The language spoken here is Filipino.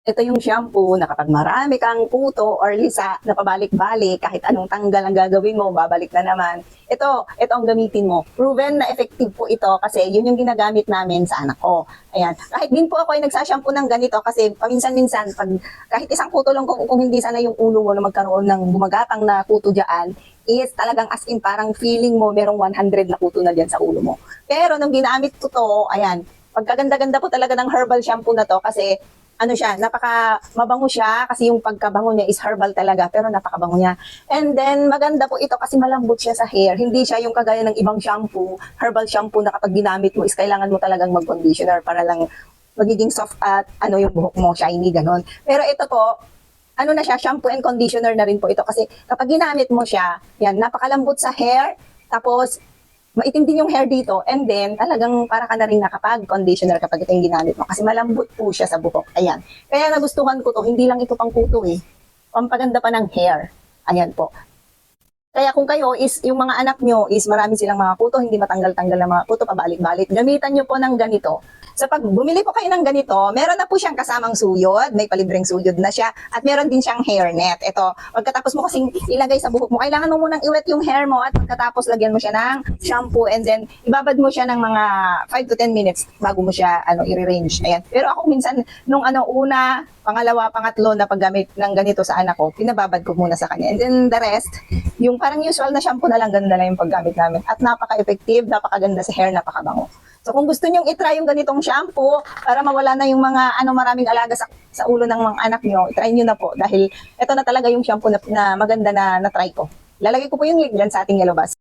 Ito yung shampoo na kapag marami kang kuto or lisa na pabalik-balik, kahit anong tanggal ang gagawin mo, babalik na naman. Ito ang gamitin mo. Proven na effective po ito kasi yun yung ginagamit namin sa anak ko. Ayan. Kahit din po ako ay nagsashampoo ng ganito kasi paminsan-minsan, kahit isang kuto lang kung hindi sana yung ulo mo na magkaroon ng gumagapang na kuto dyan, is talagang as in parang feeling mo merong 100 na kuto na dyan sa ulo mo. Pero nung ginamit ko to, ayan, pagkaganda-ganda po talaga ng herbal shampoo na to kasi ano siya, napaka mabango siya kasi yung pagkabango niya is herbal talaga pero napakabango niya. And then maganda po ito kasi malambot siya sa hair. Hindi siya yung kagaya ng ibang shampoo, herbal shampoo na kapag ginamit mo is kailangan mo talagang mag-conditioner para lang magiging soft at ano yung buhok mo, shiny ganon. Pero ito po, ano na siya, shampoo and conditioner na rin po ito kasi kapag ginamit mo siya, yan, napakalambot sa hair, tapos maitim din yung hair dito, and then talagang para ka na rin nakapag-conditioner kapag ito yung ginamit mo kasi malambot po siya sa buhok. Ayan. Kaya nagustuhan ko to, hindi lang ito pang kuto eh. Pampaganda pa ng hair. Ayan po. Kaya kung kayo is, yung mga anak nyo is marami silang mga kuto, hindi matanggal-tanggal na mga kuto, pabalik-balik, gamitan nyo po ng ganito. So pag bumili po kayo ng ganito, meron na po siyang kasamang suyod, may palibreng suyod na siya, at meron din siyang hairnet. Ito, pagkatapos mo kasing ilagay sa buhok mo, kailangan mo munang iwet yung hair mo at pagkatapos lagyan mo siya ng shampoo and then ibabad mo siya ng mga 5 to 10 minutes bago mo siya i-range. Ayan. Pero ako minsan, nung una, pangalawa, pangatlo na paggamit ng ganito sa anak ko, pinababad ko muna sa kanya. And then the rest, yung parang usual na shampoo na lang, ganda na yung paggamit namin. At napaka-effective, napakaganda sa hair, napakabango. So kung gusto niyo i-try yung ganitong shampoo para mawala na yung mga maraming alaga sa ulo ng mga anak niyo, i-try niyo na po dahil ito na talaga yung shampoo na maganda na try ko. Lalagay ko po yung link dyan sa ating Yellow Bus.